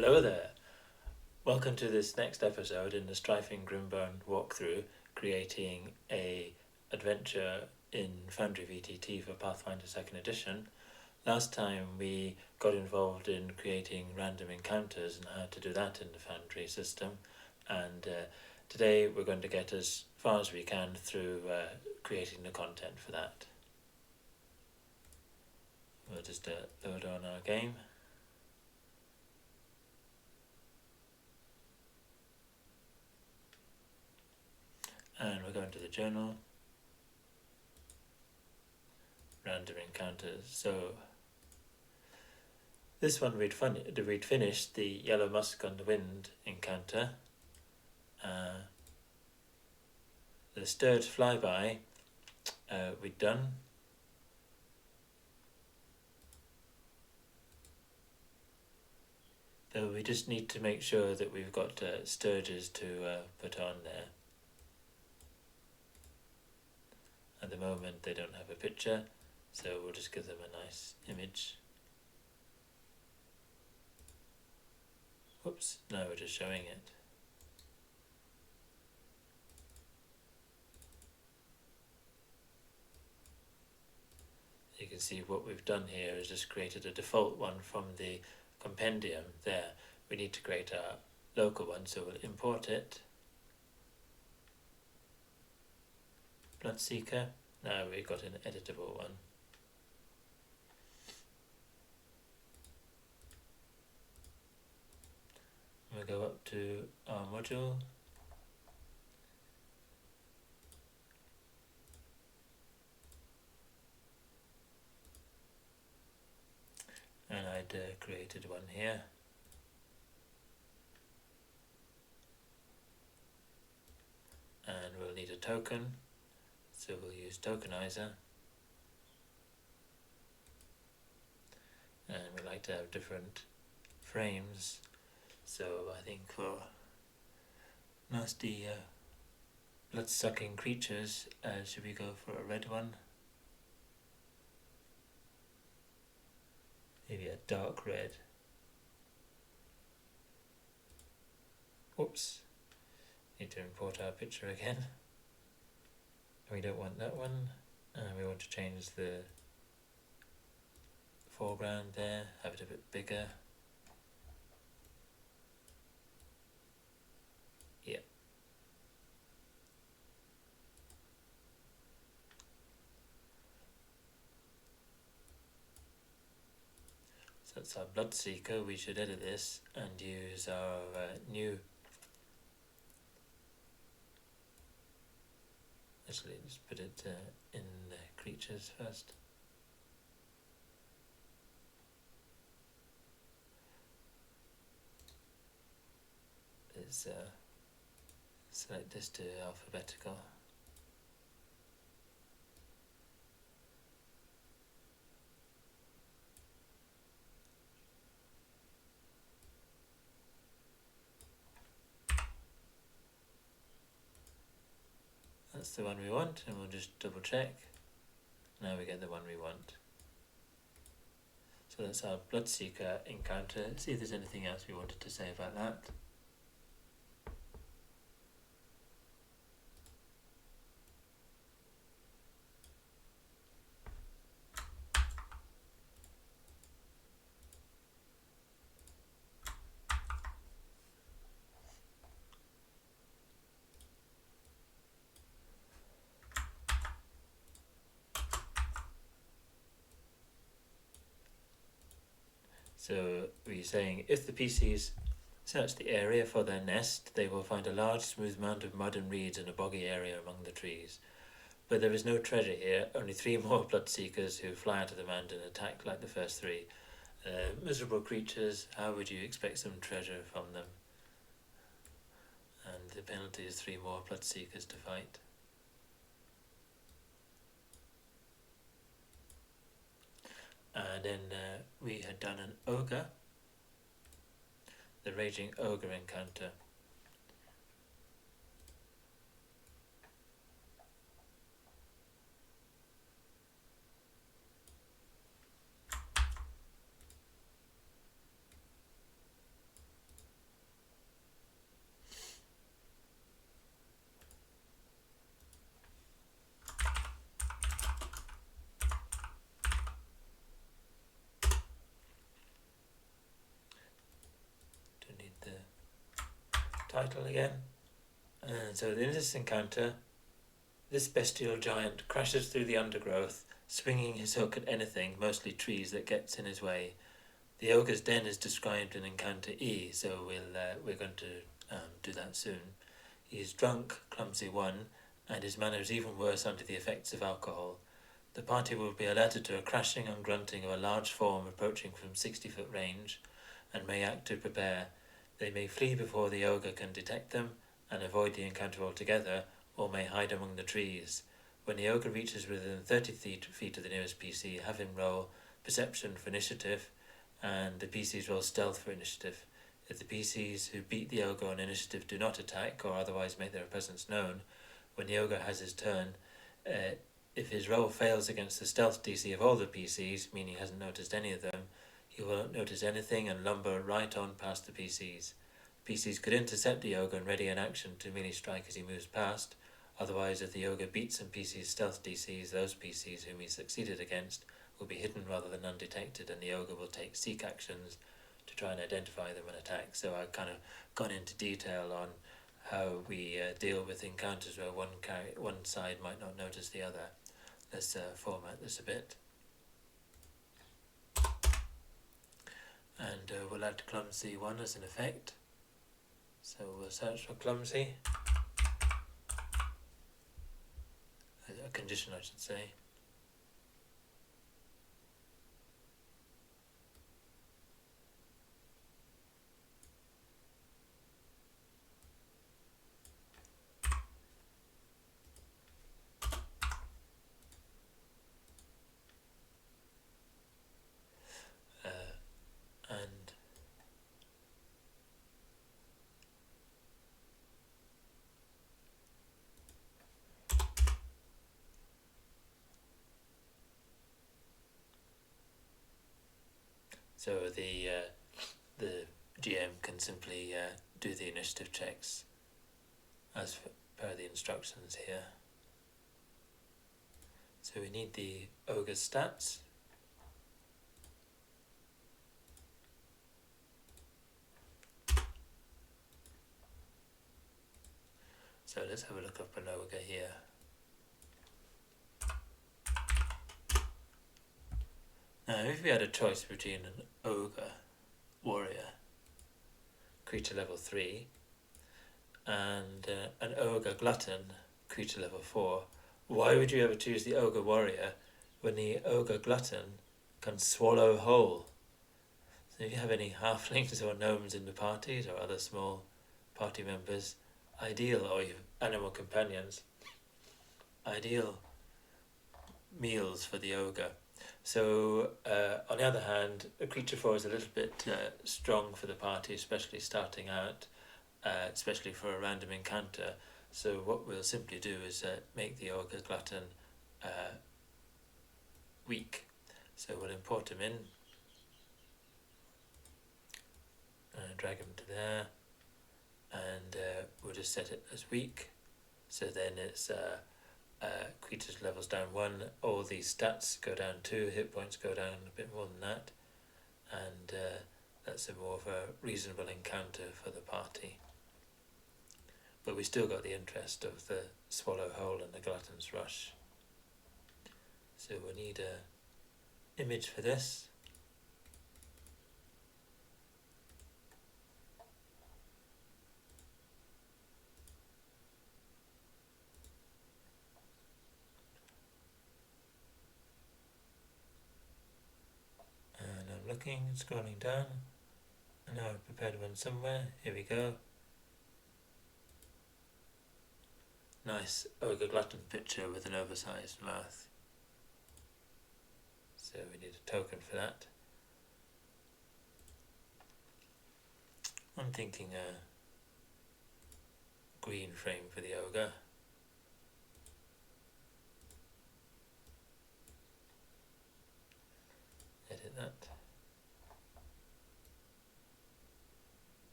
Hello there. Welcome to this next episode in the Strife and Grimbone walkthrough, creating a adventure in Foundry VTT for Pathfinder 2nd Edition. Last time we got involved in creating random encounters and how to do that in the Foundry system, and today we're going to get as far as we can through creating the content for that. We'll just load on our game. And we're going to the journal, random encounters. So this one we'd finished the yellow musk on the wind encounter. The stirred flyby we'd done. Though we just need to make sure that we've got sturges to put on there. At the moment they don't have a picture, so we'll just give them a nice image. Whoops, no, we're just showing it. You can see what we've done here is just created a default one from the compendium there. We need to create a local one, so we'll import it. Bloodseeker. Now we've got an editable one. We'll go up to our module. And I'd created one here. And we'll need a token. So we'll use tokenizer, and we like to have different frames, so I think for nasty blood-sucking creatures, should we go for a red one? Maybe a dark red. Whoops, need to import our picture again. We don't want that one, and we want to change the foreground there, have it a bit bigger. Yeah. So that's our Bloodseeker. We should edit this and use our new. Actually, just put it in the creatures first. Let's select this to alphabetical. That's the one we want, and we'll just double check. Now we get the one we want. So that's our Bloodseeker encounter. Let's see if there's anything else we wanted to say about that. So we're saying if the PCs search the area for their nest, they will find a large smooth mound of mud and reeds in a boggy area among the trees. But there is no treasure here, only 3 more Bloodseekers who fly out of the mound and attack like the first 3. Miserable creatures, how would you expect some treasure from them? And the penalty is 3 more Bloodseekers to fight. And then we had done an ogre, the raging ogre encounter. title again. And so in this encounter, this bestial giant crashes through the undergrowth, swinging his hook at anything, mostly trees, that gets in his way. The ogre's den is described in encounter E, so we're going to do that soon. He is drunk, clumsy 1, and his manner is even worse under the effects of alcohol. The party will be alerted to a crashing and grunting of a large form approaching from 60-foot range, and may act to prepare. They may flee before the ogre can detect them, and avoid the encounter altogether, or may hide among the trees. When the ogre reaches within 30 feet of the nearest PC, have him roll Perception for initiative, and the PCs roll Stealth for initiative. If the PCs who beat the ogre on initiative do not attack or otherwise make their presence known, when the ogre has his turn, if his roll fails against the Stealth DC of all the PCs, meaning he hasn't noticed any of them, he won't notice anything and lumber right on past the PCs. PCs could intercept the ogre and ready an action to melee strike as he moves past. Otherwise, if the ogre beats some PC's stealth DCs, those PCs whom he succeeded against will be hidden rather than undetected, and the ogre will take seek actions to try and identify them and attack. So I've kind of gone into detail on how we deal with encounters where one side might not notice the other. Let's format this a bit. And we'll add clumsy 1 as an effect. So we'll search for clumsy. A condition, I should say. And so the GM can simply do the initiative checks as per the instructions here. So we need the ogre's stats. So let's have a look up an ogre here. Now if we had a choice between an ogre warrior, creature level 3, and an ogre glutton, creature level 4, why would you ever choose the ogre warrior when the ogre glutton can swallow whole? So if you have any halflings or gnomes in the parties or other small party members, ideal, or your animal companions, ideal meals for the ogre. So on the other hand, a creature 4 is a little bit strong for the party, especially starting out, especially for a random encounter. So what we'll simply do is make the ogre glutton weak. So we'll import him in, drag him to there, and we'll just set it as weak. So then it's creature's levels down 1, all these stats go down 2, hit points go down a bit more than that, and that's a more of a reasonable encounter for the party. But we still got the interest of the swallow whole and the glutton's rush. So we need a image for this. Looking, scrolling down, and now I've prepared one somewhere. Here we go. Nice ogre glutton picture with an oversized mouth. So we need a token for that. I'm thinking a green frame for the ogre. Edit that.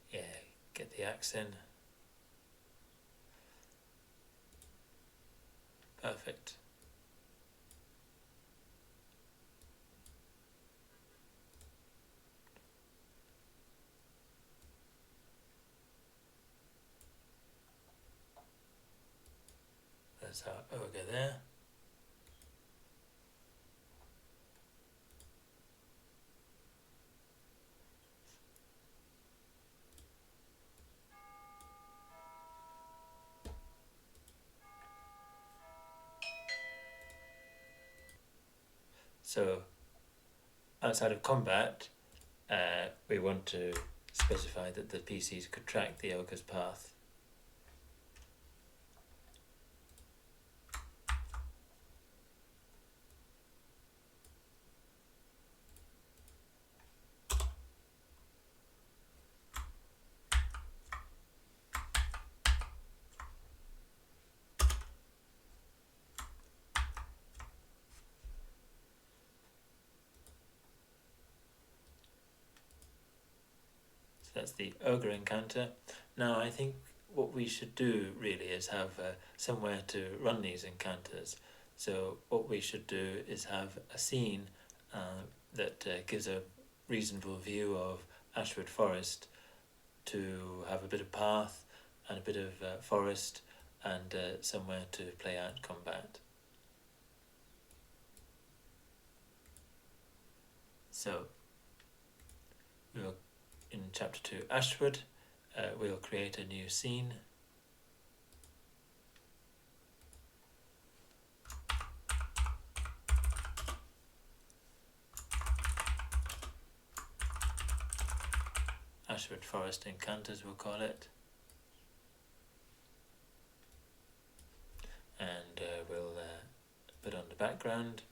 Yeah, get the axe in. Perfect. There's our ogre there. So outside of combat, we want to specify that the PCs could track the ogre's path. That's the ogre encounter. Now I think what we should do really is have somewhere to run these encounters. So what we should do is have a scene that gives a reasonable view of Ashwood Forest, to have a bit of path and a bit of forest and somewhere to play out combat. So we'll in chapter 2 Ashwood, we'll create a new scene. Ashwood Forest Encounters we'll call it. And we'll put on the background.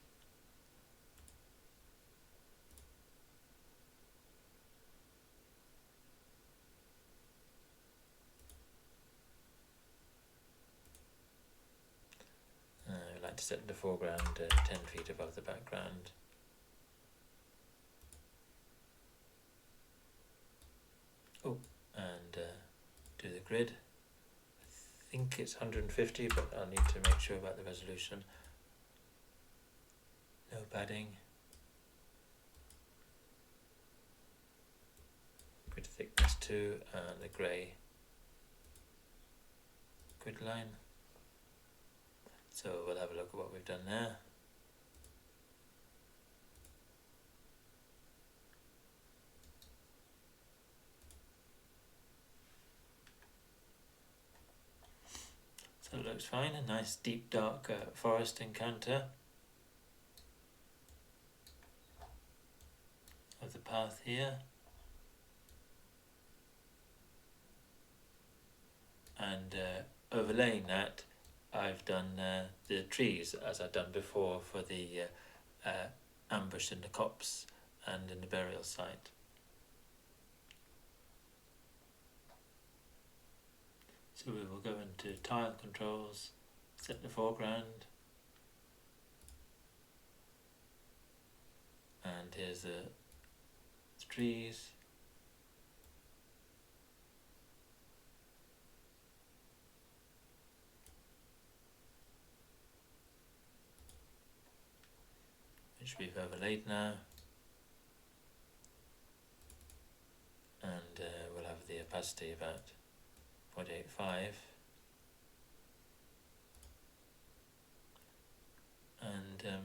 I like to set the foreground 10 feet above the background. Oh, and do the grid. I think it's 150, but I'll need to make sure about the resolution. No padding. Grid thickness 2 and the grey grid line. So we'll have a look at what we've done there. So it looks fine, a nice deep dark forest encounter of the path here. And overlaying that, I've done the trees as I've done before for the ambush in the copse and in the burial site. So we will go into tile controls, set the foreground, and here's the trees. Which we've overlaid now, and we'll have the opacity about 0.85, and I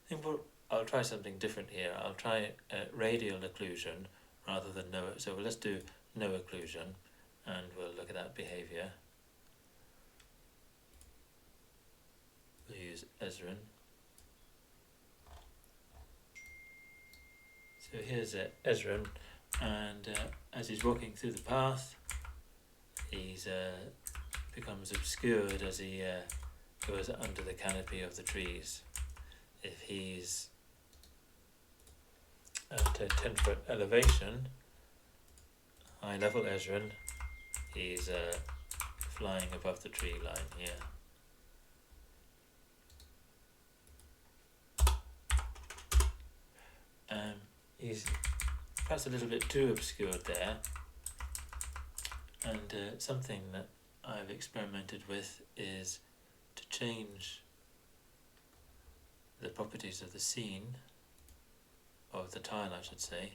think I'll try something different here. I'll try radial occlusion rather than no. So let's do no occlusion, and we'll look at that behaviour. We'll use Ezrin. So here's Ezrin, and as he's walking through the path, he's becomes obscured as he goes under the canopy of the trees. If he's at a 10-foot elevation, high level Ezrin, he's flying above the tree line here. He's perhaps a little bit too obscured there, and something that I've experimented with is to change the properties of the scene, of the tile I should say,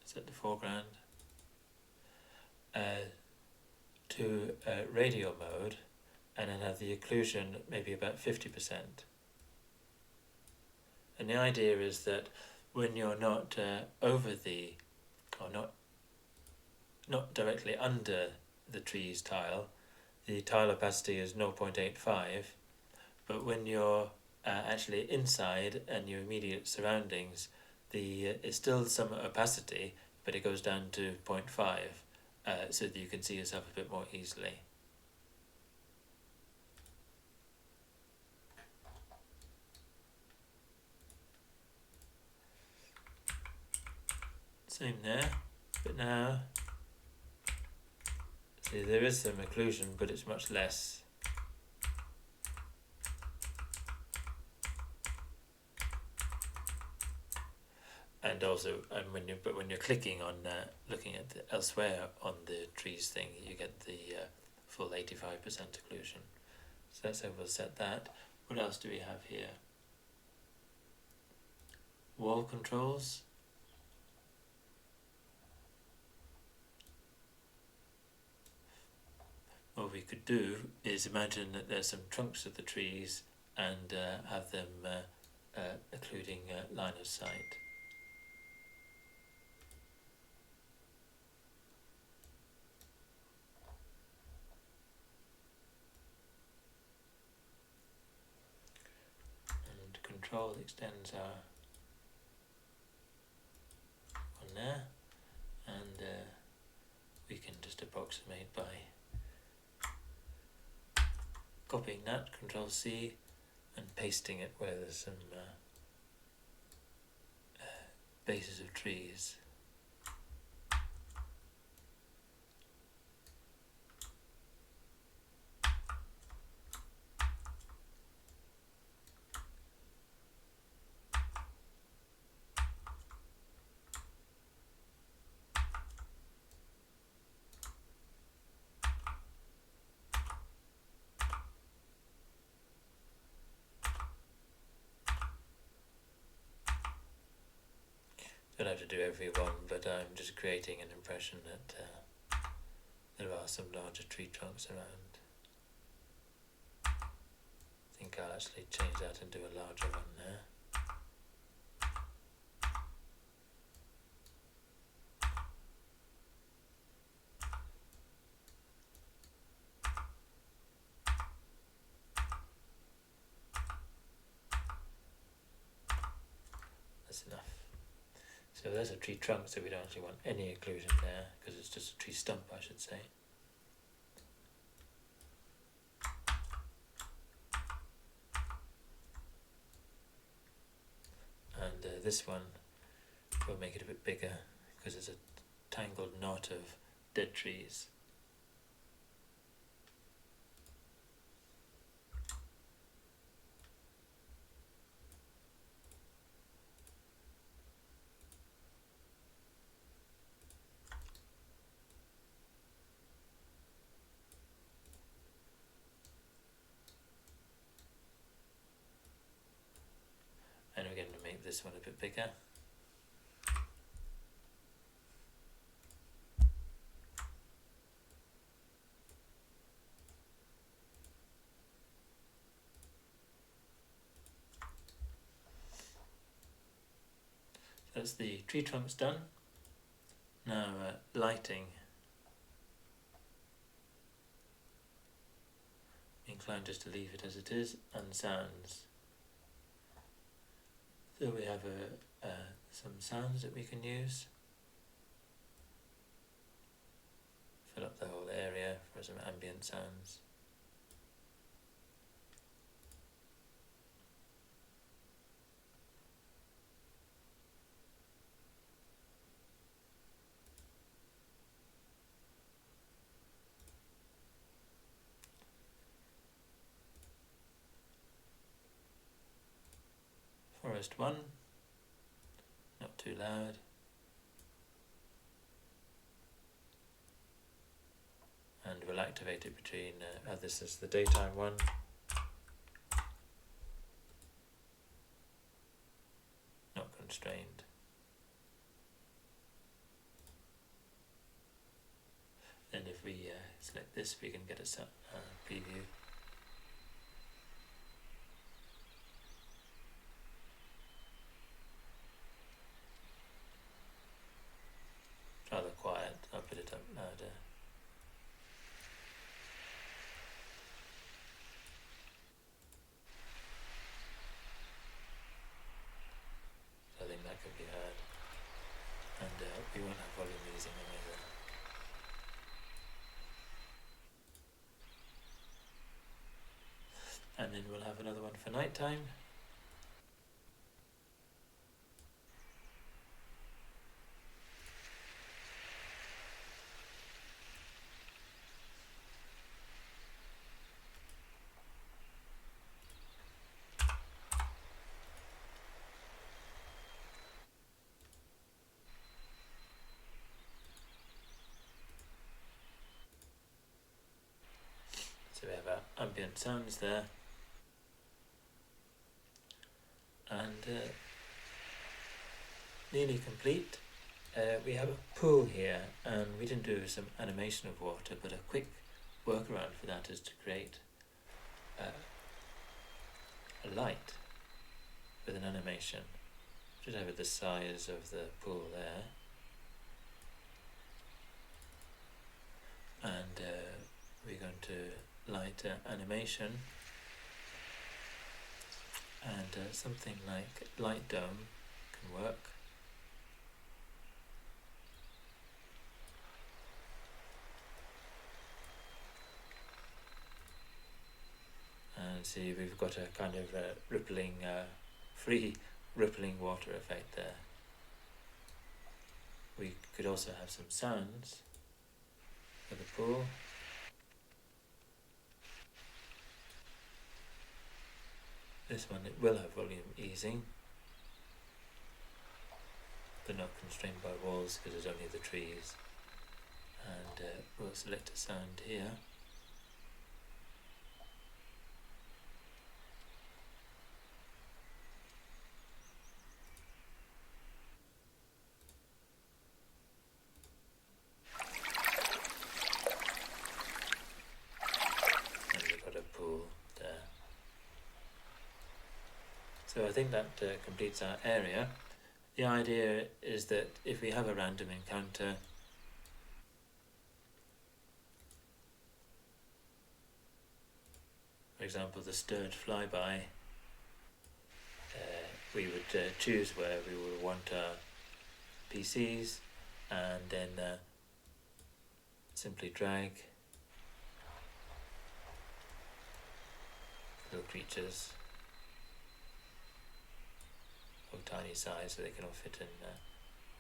so at the foreground, to radial mode, and then have the occlusion maybe about 50%. And the idea is that when you're not over the, or not directly under the tree's tile, the tile opacity is 0.85, but when you're actually inside and your immediate surroundings, it's still some opacity, but it goes down to 0.5, so that you can see yourself a bit more easily. Same there, but now, see, there is some occlusion, but it's much less. And also, when you're clicking on looking at elsewhere on the trees thing, you get the full 85% occlusion. So that's how we'll set that. What else do we have here? Wall controls. What we could do is imagine that there's some trunks of the trees and have them occluding line of sight. And control extends our one there, and we can just approximate by copying that, Control C, and pasting it where there's some bases of trees. Don't have to do every one, but I'm just creating an impression that there are some larger tree trunks around. I think I'll actually change that and do a larger one there. That's enough. So there's a tree trunk, so we don't actually want any occlusion there, because it's just a tree stump, I should say. And this one, we'll make it a bit bigger, because it's a tangled knot of dead trees. And we're going to make this one a bit bigger. That's the tree trunks done. Now lighting. I'm inclined just to leave it as it is, and sounds. So we have some sounds that we can use. Fill up the whole area for some ambient sounds. Forest 1, not too loud. And we'll activate it between, this is the daytime one. Not constrained. this so we can get a preview. Rather quiet, I'll put it up louder. So I think that could be heard. And we won't have volume easing either. And then we'll have another one for night time. So we have our ambient sounds there. And nearly complete. We have a pool here, and we didn't do some animation of water, but a quick workaround for that is to create a light with an animation. Should have it the size of the pool there. And we're going to light animation, and something like light dome can work. And see, we've got a kind of rippling, free rippling water effect there. We could also have some sounds for the pool. This one, it will have volume easing, but not constrained by walls because there's only the trees. And we'll select a sound here. And we've got a pool there. So I think that completes our area. The idea is that if we have a random encounter, for example the stirred flyby, we would choose where we would want our PCs, and then simply drag little creatures of tiny size so they can all fit in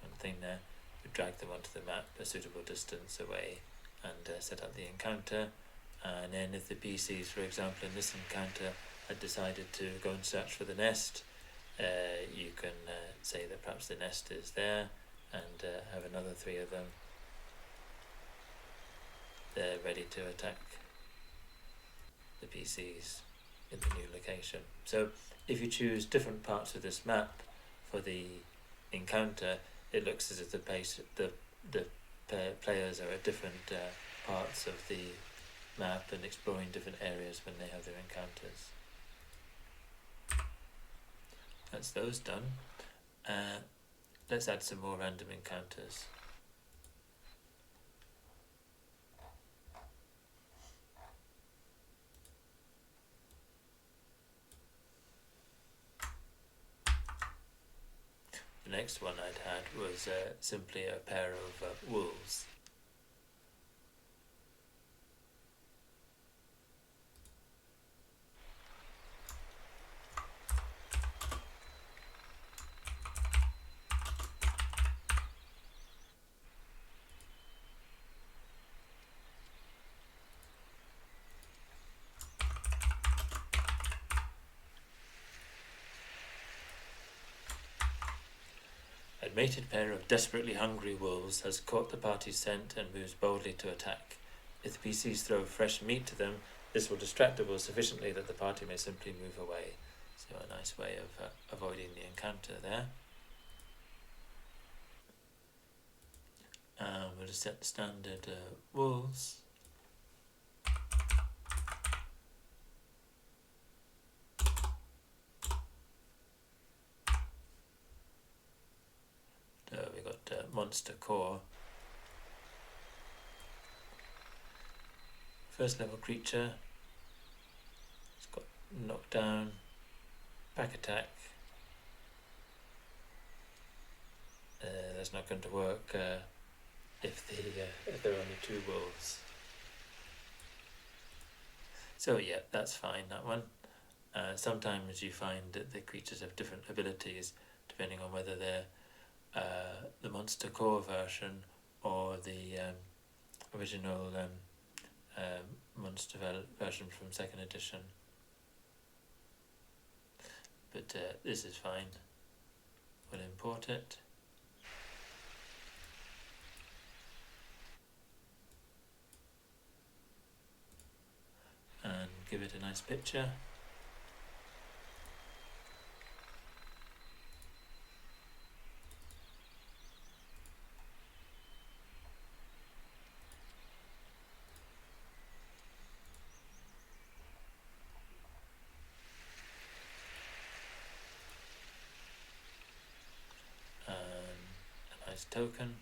one thing there. We drag them onto the map a suitable distance away and set up the encounter. And then if the PCs, for example in this encounter, had decided to go and search for the nest, you can say that perhaps the nest is there, and have another 3 of them there ready to attack the PCs in the new location. So if you choose different parts of this map for the encounter, it looks as if the players are at different parts of the map and exploring different areas when they have their encounters. That's those done. Let's add some more random encounters. The next one I'd had was simply a pair of wolves. A mated pair of desperately hungry wolves has caught the party's scent and moves boldly to attack. If the PCs throw fresh meat to them, this will distract the wolves sufficiently that the party may simply move away. So a nice way of avoiding the encounter there. We'll just set standard wolves. monster core. First level creature, it's got knockdown, back attack. That's not going to work if there are only 2 wolves. So yeah, that's fine, that one. Sometimes you find that the creatures have different abilities depending on whether they're the monster core version or the original monster version from 2nd edition. But this is fine. We'll import it. And give it a nice picture. A nice token.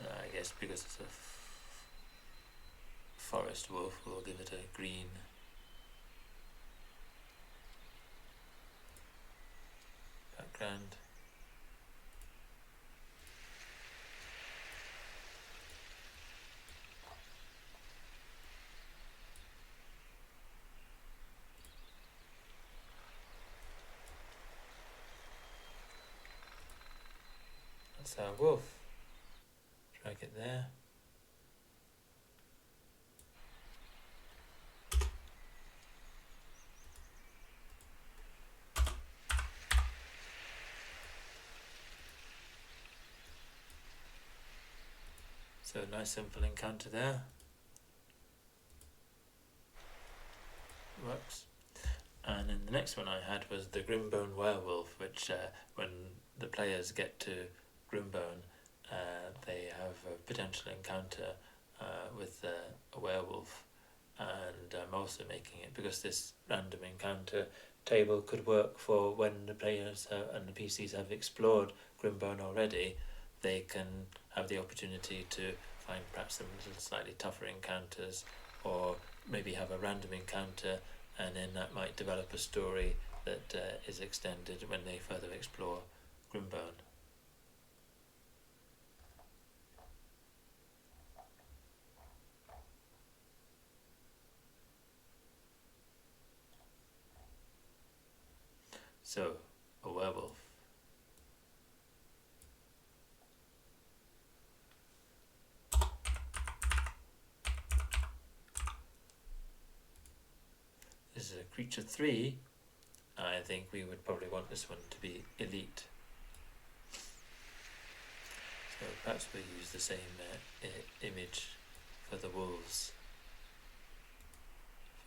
I guess because it's a forest wolf, we'll give it a green. Background. That's our wolf. Drag it there. So a nice simple encounter there. Works. And then the next one I had was the Grimbone werewolf, which when the players get to Grimbone, they have a potential encounter with a werewolf. And I'm also making it, because this random encounter table could work for when the players and the PCs have explored Grimbone already, they can have the opportunity to find perhaps some little slightly tougher encounters, or maybe have a random encounter, and then that might develop a story that is extended when they further explore Grimbone. So, a werewolf. This is a creature 3. I think we would probably want this one to be elite. So perhaps we'll use the same image for the wolves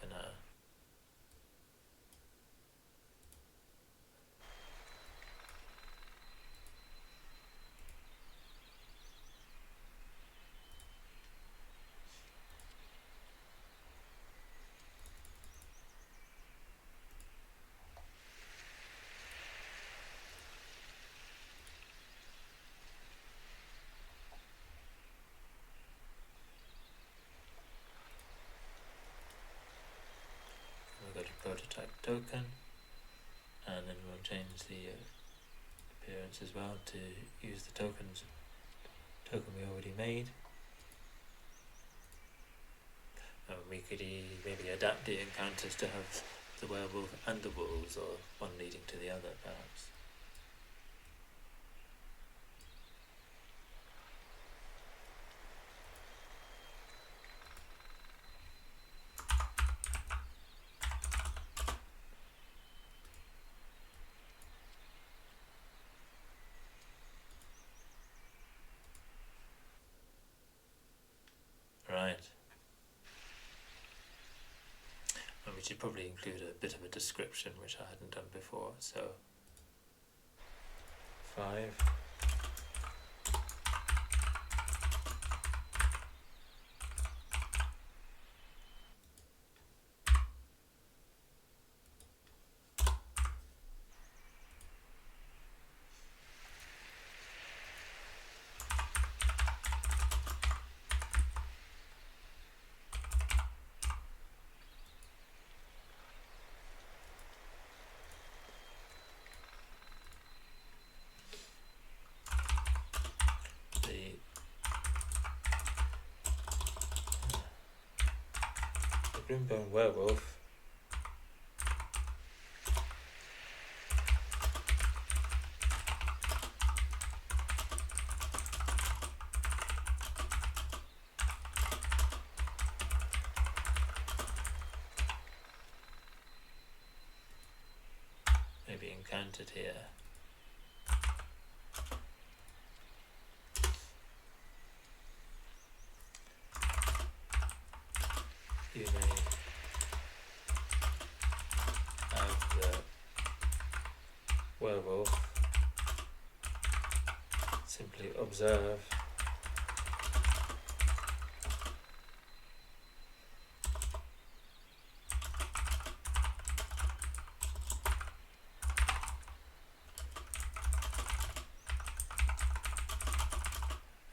for now. We've got a prototype token, and then we'll change the appearance as well to use the token we already made. And we could maybe adapt the encounters to have the werewolf and the wolves, or one leading to the other perhaps. Right. And we should probably include a bit of a description, which I hadn't done before. So 5. Grimbone werewolf may be encountered here. You may have the werewolf simply observe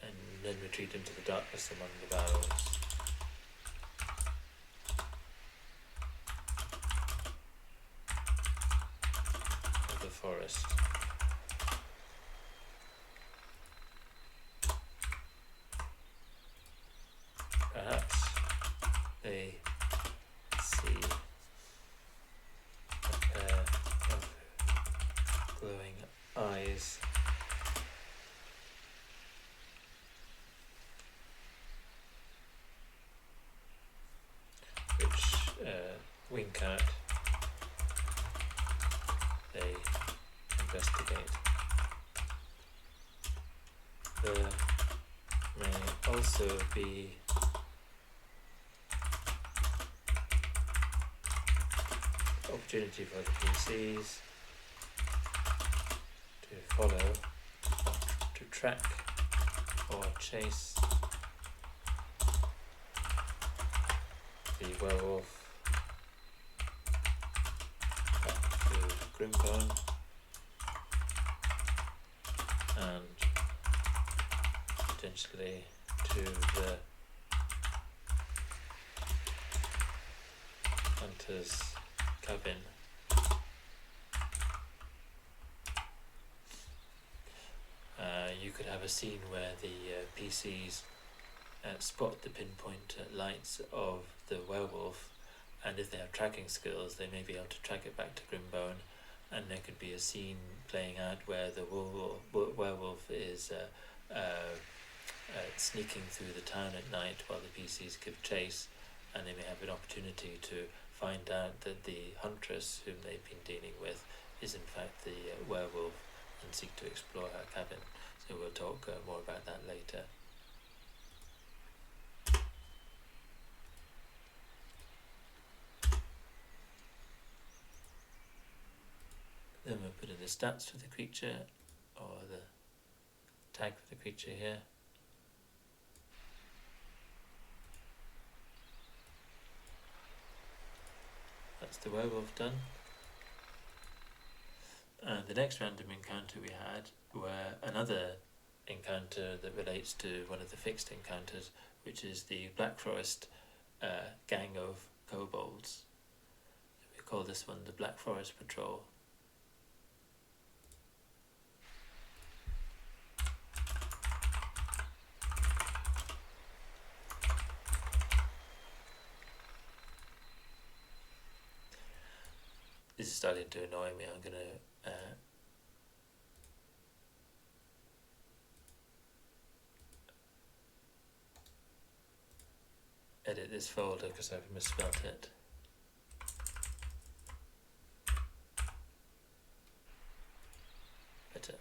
and then retreat into the darkness among the boughs. Forest. Perhaps they see a pair of glowing eyes which wink out. They investigate. There may also be opportunity for the PCs to follow, to track or chase the werewolf back to Grimbone and potentially to the hunter's cabin. You could have a scene where the PCs spot the pinpoint lights of the werewolf, and if they have tracking skills they may be able to track it back to Grimbone, and there could be a scene playing out where the werewolf is sneaking through the town at night while the PCs give chase, and they may have an opportunity to find out that the huntress whom they've been dealing with is in fact the werewolf and seek to explore her cabin. So we'll talk more about that later. Then we'll put in the stats for the creature, or the tag for the creature here. That's the werewolf done. And the next random encounter we had were another encounter that relates to one of the fixed encounters, which is the Black Forest gang of kobolds. We call this one the Black Forest Patrol. This is starting to annoy me. I'm going to edit this folder because I've misspelled it. Better.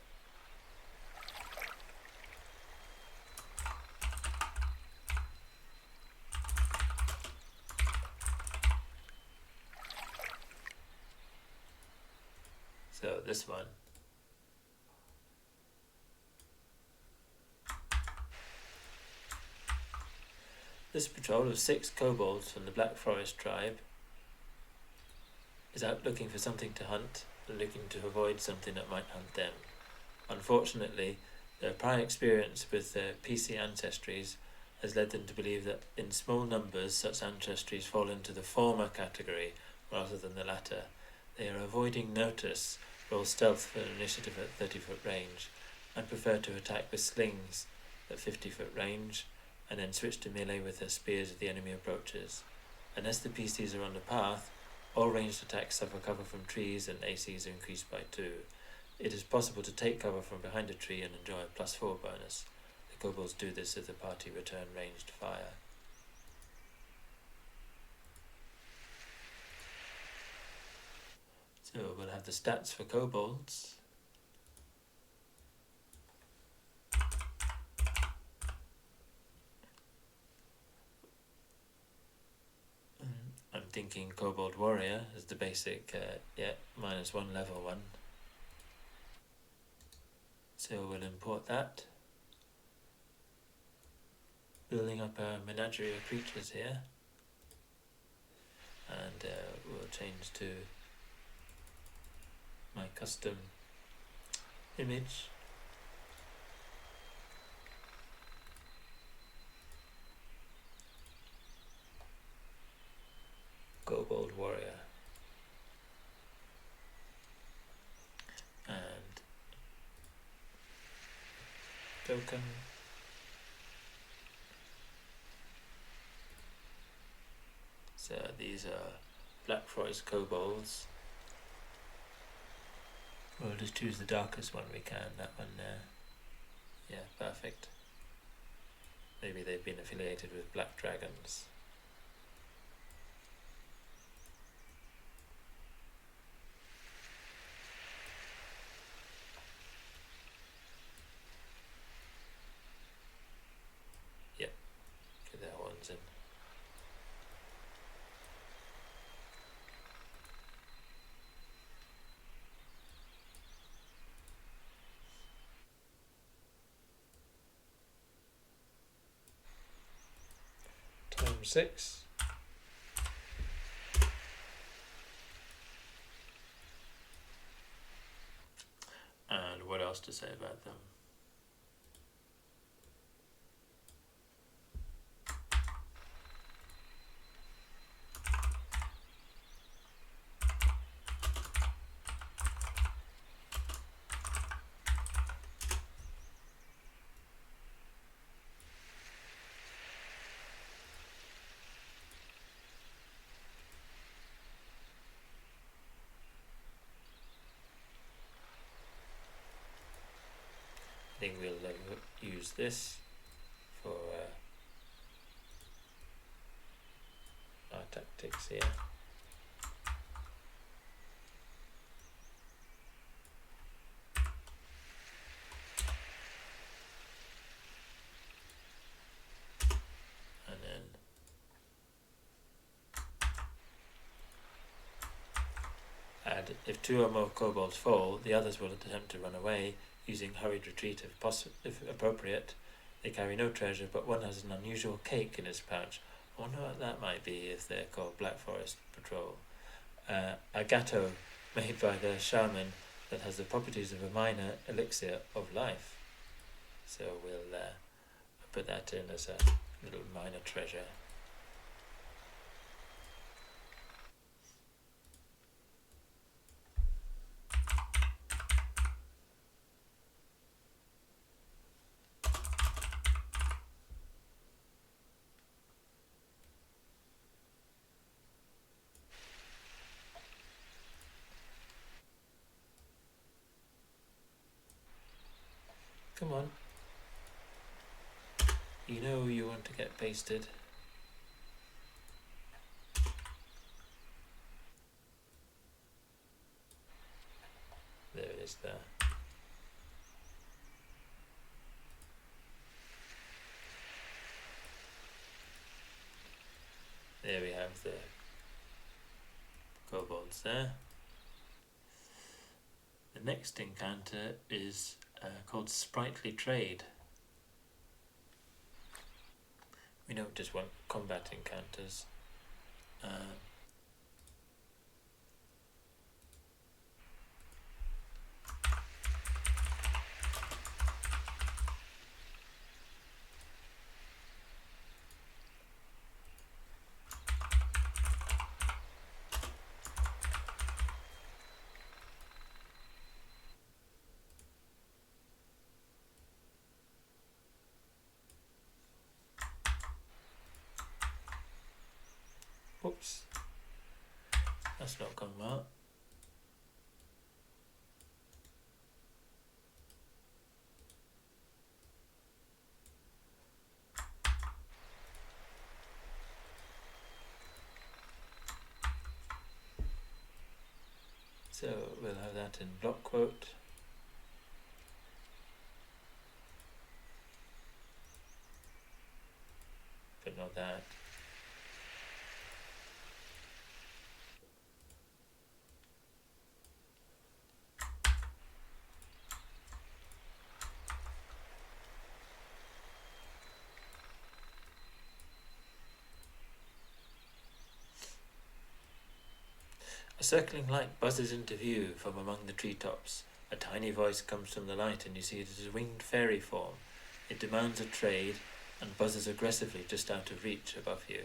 So this one. This patrol of 6 kobolds from the Black Forest tribe is out looking for something to hunt and looking to avoid something that might hunt them. Unfortunately, their prior experience with their PC ancestries has led them to believe that in small numbers such ancestries fall into the former category rather than the latter. They are avoiding notice, roll stealth for an initiative at 30-foot range, and prefer to attack with slings at 50-foot range, and then switch to melee with their spears if the enemy approaches. Unless the PCs are on the path, all ranged attacks suffer cover from trees and AC is increased by 2. It is possible to take cover from behind a tree and enjoy a +4 bonus. The kobolds do this if the party return ranged fire. So we'll have the stats for kobolds. I'm thinking Kobold Warrior is the basic, -1 level 1. So we'll import that. Building up a menagerie of creatures here. And we'll change to my custom image. Kobold Warrior. And token. So these are Black Forest kobolds. We'll just choose the darkest one we can, that one there. Yeah, perfect. Maybe they've been affiliated with black dragons. Yep, get their horns in. Times 6. And what else to say about them? I think we'll use this for our tactics here. And then add, if 2 or more kobolds fall, the others will attempt to run away, using hurried retreat if appropriate. They carry no treasure, but one has an unusual cake in his pouch. I wonder what that might be if they're called Black Forest Patrol. A gatto made by the shaman that has the properties of a minor elixir of life. So we'll put that in as a little minor treasure. Come on. You know you want to get pasted. There it is there. There we have the kobolds there. The next encounter is called Sprightly Trade. We don't just want combat encounters. Oh, That's not gone well. So we'll have that in block quote. But not that. A circling light buzzes into view from among the treetops. A tiny voice comes from the light and you see it is a winged fairy form. It demands a trade and buzzes aggressively just out of reach above you.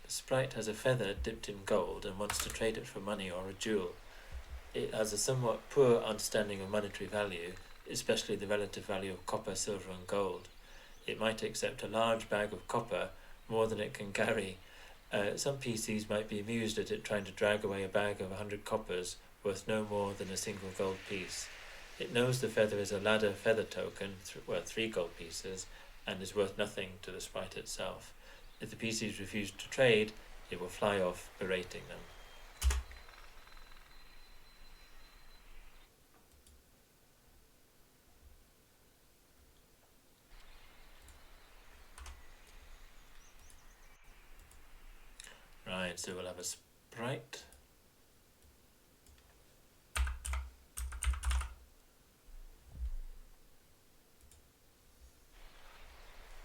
The sprite has a feather dipped in gold and wants to trade it for money or a jewel. It has a somewhat poor understanding of monetary value, especially the relative value of copper, silver and gold. It might accept a large bag of copper, more than it can carry. Some PCs might be amused at it trying to drag away a bag of 100 coppers, worth no more than a single gold piece. It knows the feather is a ladder feather token, worth 3 gold pieces, and is worth nothing to the sprite itself. If the PCs refuse to trade, it will fly off, berating them. Right, so we'll have a sprite.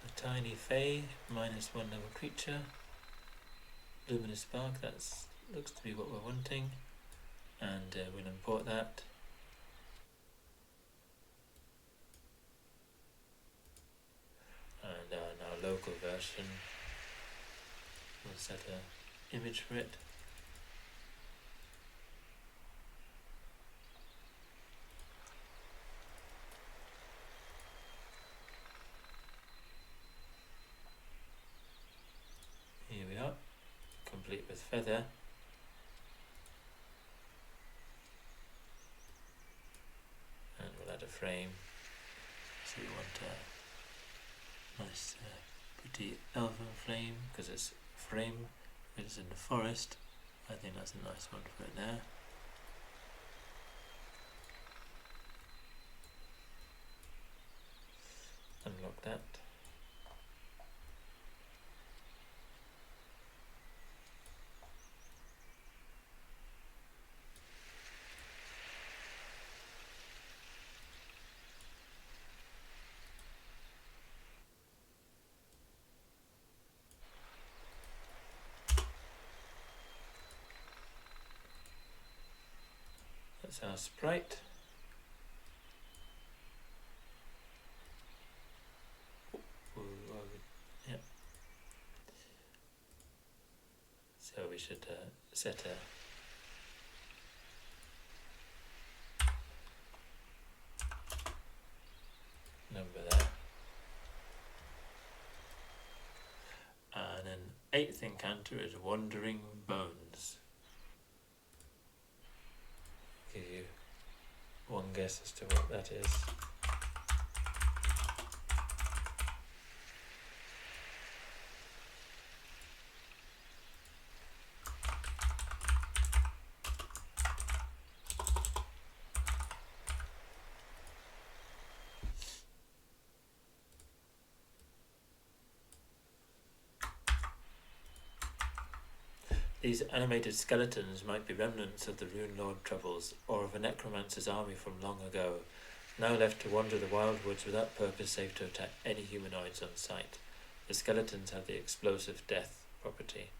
A tiny fey, -1 level creature. Luminous spark, that looks to be what we're wanting. And we'll import that. And our local version, we'll set an image for it. Here we are, complete with feather. And we'll add a frame. So we want a nice pretty elven flame, because it's a frame, it's in the forest. I think that's a nice one for it there. Unlock that. That's our sprite. Yeah. So we should set a number there. And an 8th encounter is Wandering Bones. Give you one guess as to what that is. These animated skeletons might be remnants of the Rune Lord troubles, or of a necromancer's army from long ago, now left to wander the wild woods without purpose save to attack any humanoids on sight. The skeletons have the explosive death property.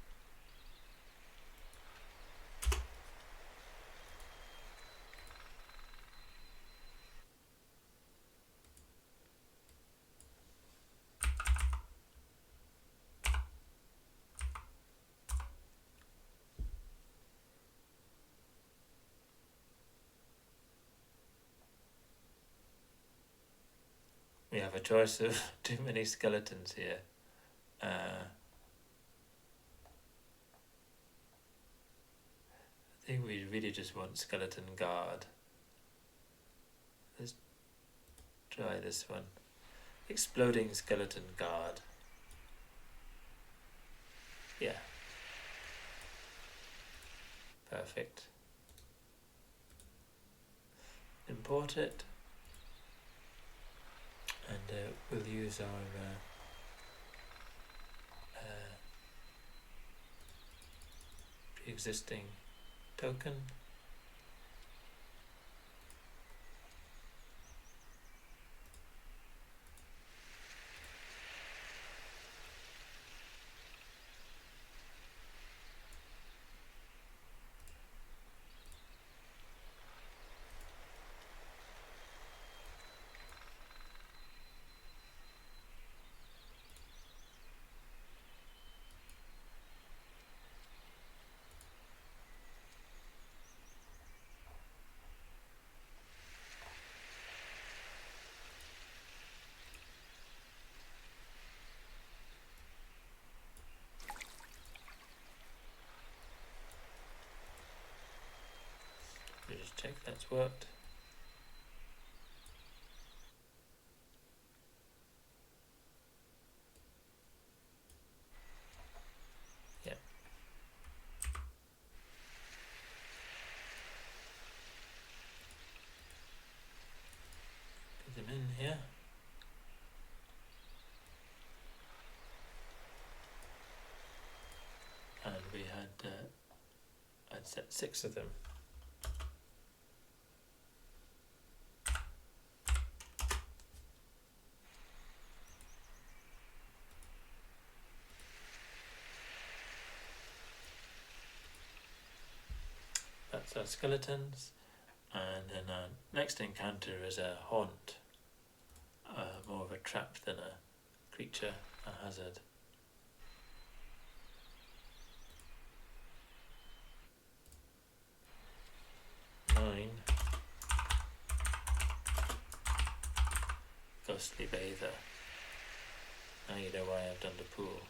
We have a choice of too many skeletons here. I think we really just want skeleton guard. Let's try this one. Exploding skeleton guard. Yeah. Perfect. Import it. And we'll use our pre-existing token. We'll just check that's worked. Yeah. Put them in here. And we had I'd set 6 of them. That's our skeletons, and then our next encounter is a haunt, more of a trap than a creature, a hazard. Ghostly Bather. Now you know why I've done the pool.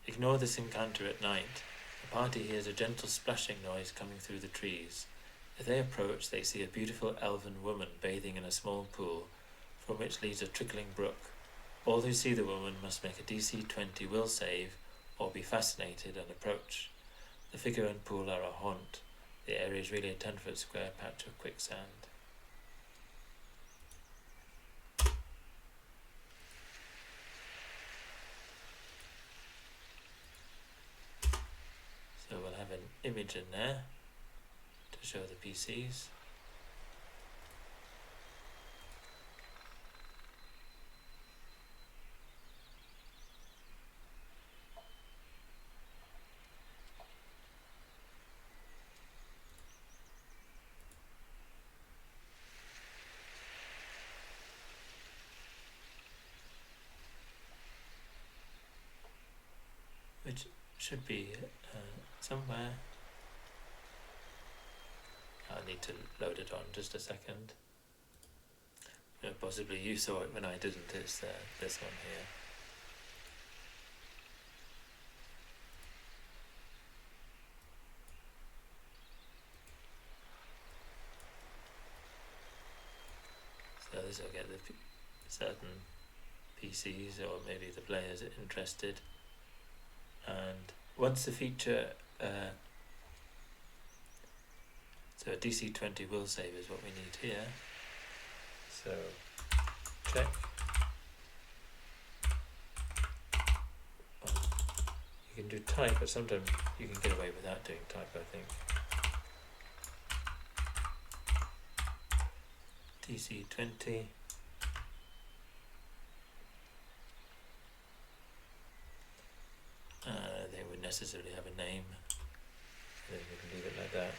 Ignore this encounter at night. The party hears a gentle splashing noise coming through the trees. As they approach, they see a beautiful elven woman bathing in a small pool, from which leads a trickling brook. All who see the woman must make a DC 20 will save, or be fascinated and approach. The figure and pool are a haunt. The area is really a 10-foot square patch of quicksand. So we'll have an image in there to show the PCs. Which should be somewhere. I'll need to load it on just a second. Possibly you saw it when I didn't. It's this one here. So this will get the certain PCs, or maybe the players are interested. And once the feature, so a DC 20 will save is what we need here. So check. You can do type, but sometimes you can get away without doing type, I think. DC 20. They would necessarily have a name. Then we can leave it like that.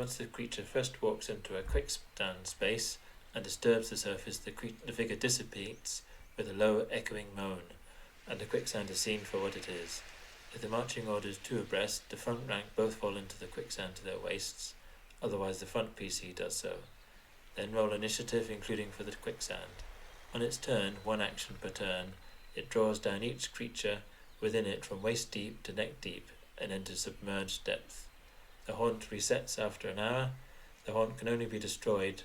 once the creature first walks into a quicksand space and disturbs the surface, the figure dissipates with a low echoing moan, and the quicksand is seen for what it is. If the marching order is two abreast, the front rank both fall into the quicksand to their waists, otherwise the front PC does so. Then roll initiative, including for the quicksand. On its turn, one action per turn, it draws down each creature within it from waist deep to neck deep and enters submerged depth. The haunt resets after an hour. The haunt can only be destroyed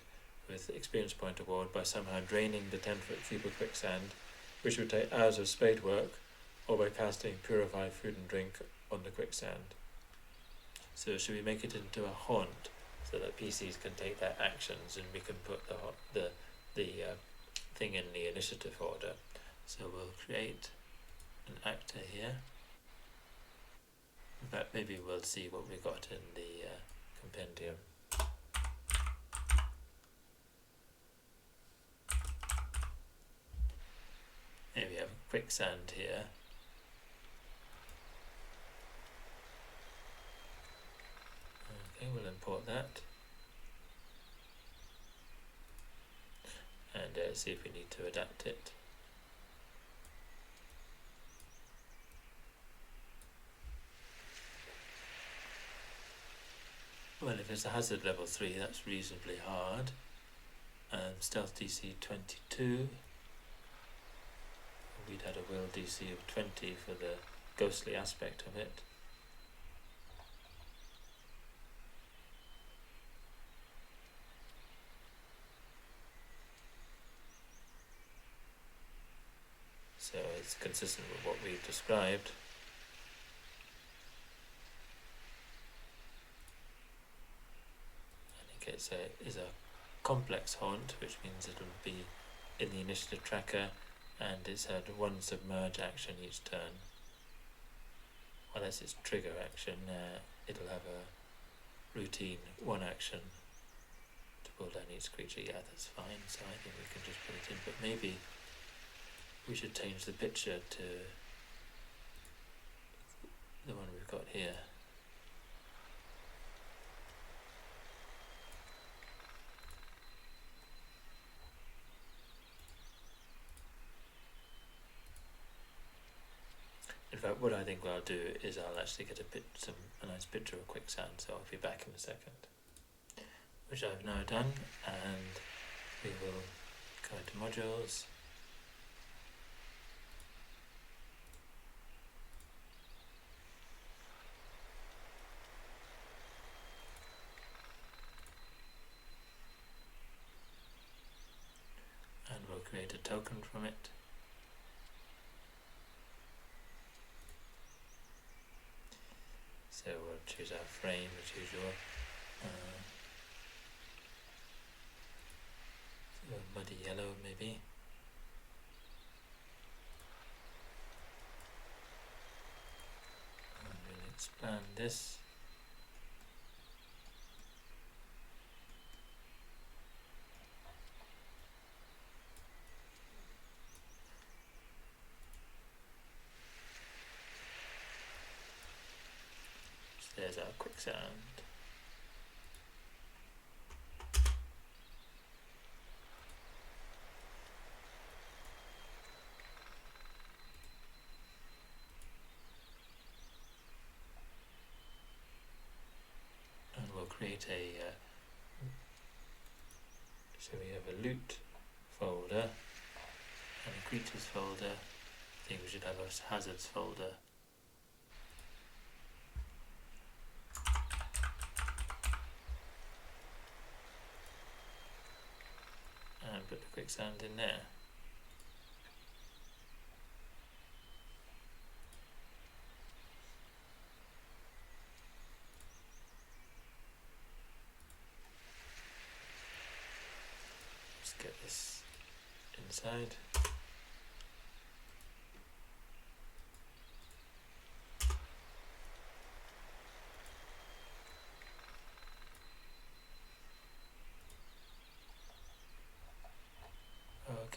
with experience point award by somehow draining the 10-foot cube of quicksand, which would take hours of spade work, or by casting purified food and drink on the quicksand. So should we make it into a haunt so that PCs can take their actions and we can put the thing in the initiative order? So we'll create an actor here. In fact, maybe we'll see what we got in the compendium. Here we have quicksand here. Okay, we'll import that. And see if we need to adapt it. Well, if it's a hazard level 3, that's reasonably hard. Stealth DC 22. We'd had a will DC of 20 for the ghostly aspect of it. So it's consistent with what we've described. I think it is a complex haunt, which means it'll be in the initiative tracker, and it's had one submerge action each turn. Unless it's trigger action, it'll have a routine one action to pull down each creature. Yeah, that's fine, so I think we can just put it in, but maybe we should change the picture to the one we've got here. In fact, what I think I'll do is I'll actually get a nice picture of quicksand, so I'll be back in a second. Which I've now done, and we will go into modules. And we'll create a token from it. So we'll choose our frame as usual. So muddy yellow maybe. And we'll expand this. There's our quicksand. And we'll create so we have a loot folder and a creatures folder. I think we should have a hazards folder. And put the quicksand in there. Let's get this inside.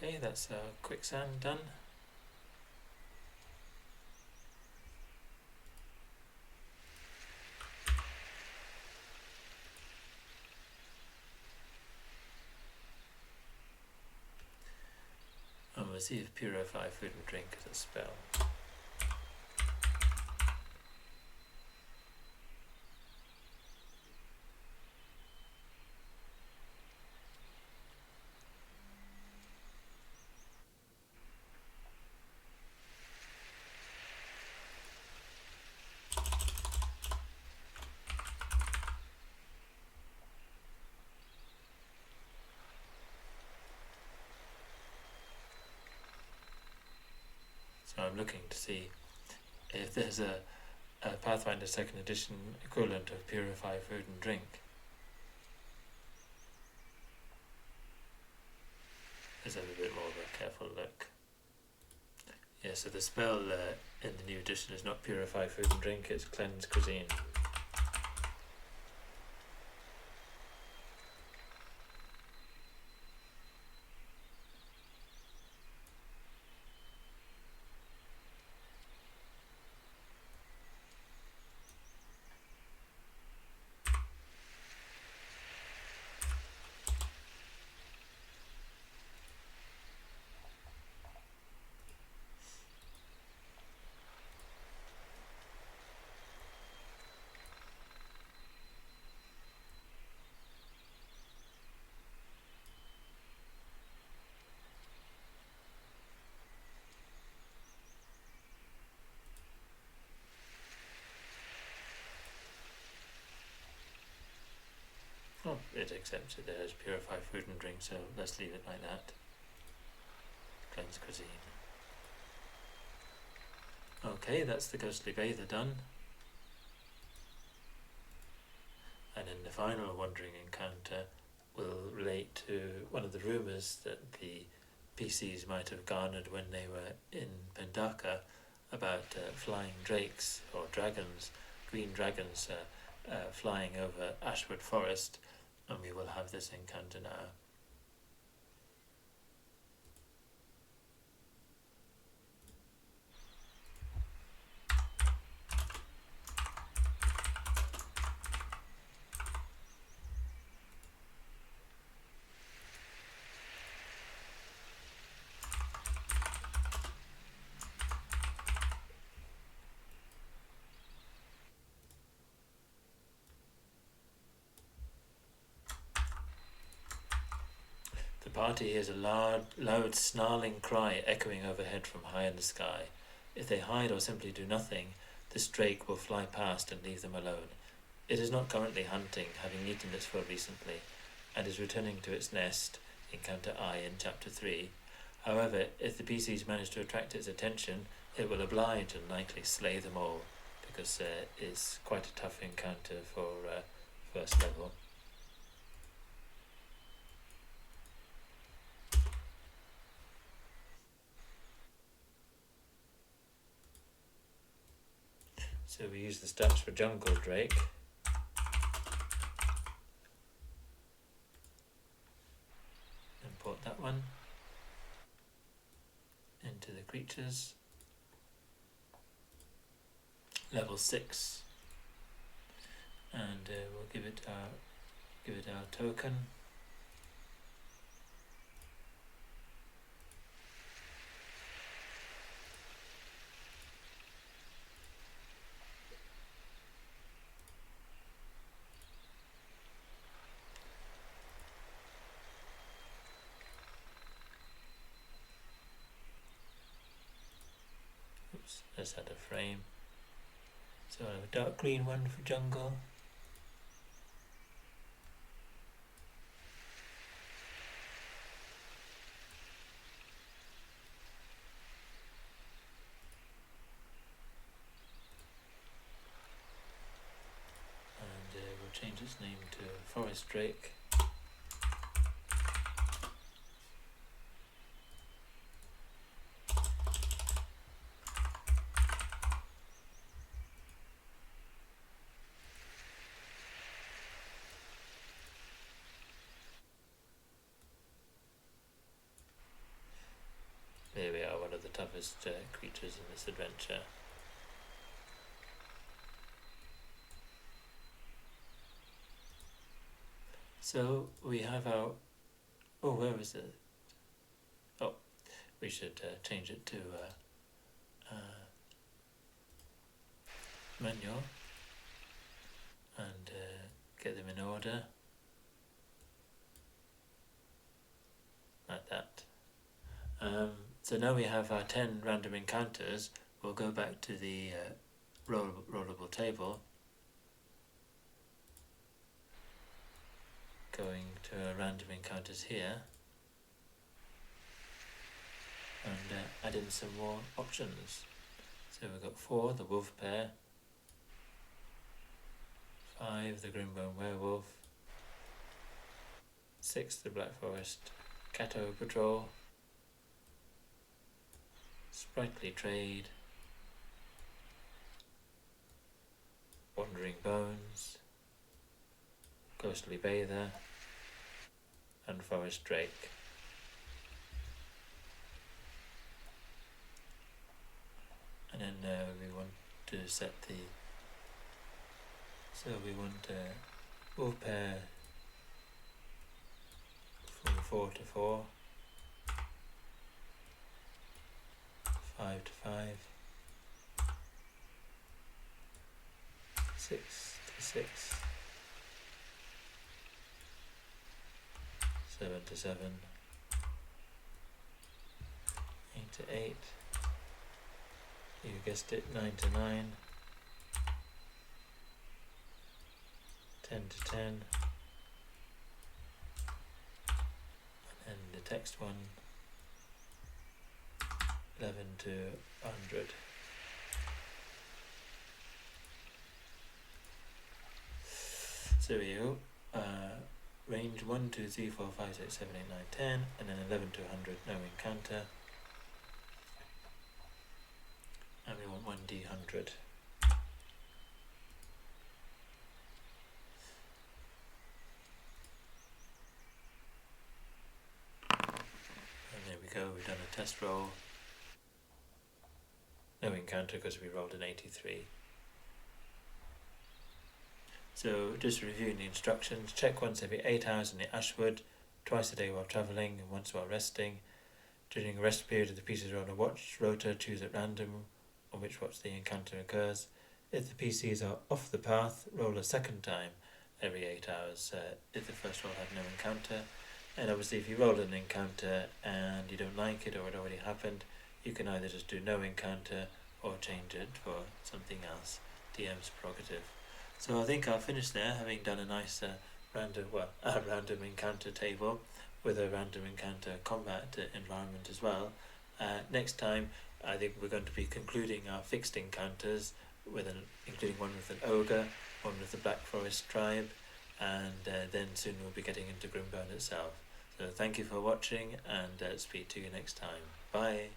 Okay, that's quicksand done. we'll see if purify food and drink is a spell. So I'm looking to see if there's a Pathfinder 2nd edition equivalent of purify food and drink. Let's have a bit more of a careful look. Yeah, so the spell in the new edition is not purify food and drink, it's cleanse cuisine. Oh, it accepts it as purify food and drink, so let's leave it like that. Cleanse cuisine. Okay, that's the Ghostly Bather done. And in the final Wandering Encounter, will relate to one of the rumours that the PCs might have garnered when they were in Pendaka about flying drakes or dragons, green dragons flying over Ashwood Forest, and we will have this encounter now. The party hears a loud snarling cry echoing overhead from high in the sky. If they hide or simply do nothing, this drake will fly past and leave them alone. It is not currently hunting, having eaten its fill recently, and is returning to its nest, Encounter I in Chapter 3. However, if the PCs manage to attract its attention, it will oblige and likely slay them all, because it's quite a tough encounter for first level. So we use the stats for Jungle Drake. Import that one into the creatures. Level 6. And we'll give it our token. Oops, let's add a frame. So I'll have a dark green one for jungle. And we'll change its name to Forest Drake. There we are, one of the toughest creatures in this adventure. So we have our... Oh, where was it? Oh, we should change it to manual and get them in order like that. So now we have our 10 random encounters. We'll go back to the rollable table, going to random encounters here, and add in some more options. So we've got 4, the wolf pair, 5, the Grimbone werewolf, 6, the Black Forest Cato patrol, sprightly trade, wandering bones, ghostly bather, and forest drake. And then we want to set the, so we want wolf pair from 4 to 4, 5 to 5, 6 to 6, 7 to 7, 8 to 8, you guessed it, 9 to 9, 10 to 10, and the text one, 11 to 100. So here you go, range 1, 2, 3, 4, 5, 6, 7, 8, 9, 10, and then 11 to 100, no encounter. And we want 1d100. And there we go, we've done a test roll. No encounter because we rolled an 83. So just reviewing the instructions, check once every 8 hours in the ashwood, twice a day while travelling and once while resting. During a rest period, if the pieces are on a watch rota, choose at random on which watch the encounter occurs. If the PCs are off the path, roll a second time every 8 hours if the first roll had no encounter. And obviously if you roll an encounter and you don't like it or it already happened, you can either just do no encounter or change it for something else. DM's prerogative. So I think I'll finish there, having done a nice random encounter table with a random encounter combat environment as well. Next time I think we're going to be concluding our fixed encounters with including one with an ogre, one with the Black Forest tribe, and then soon we'll be getting into Grimbone itself. So thank you for watching, and speak to you next time. Bye.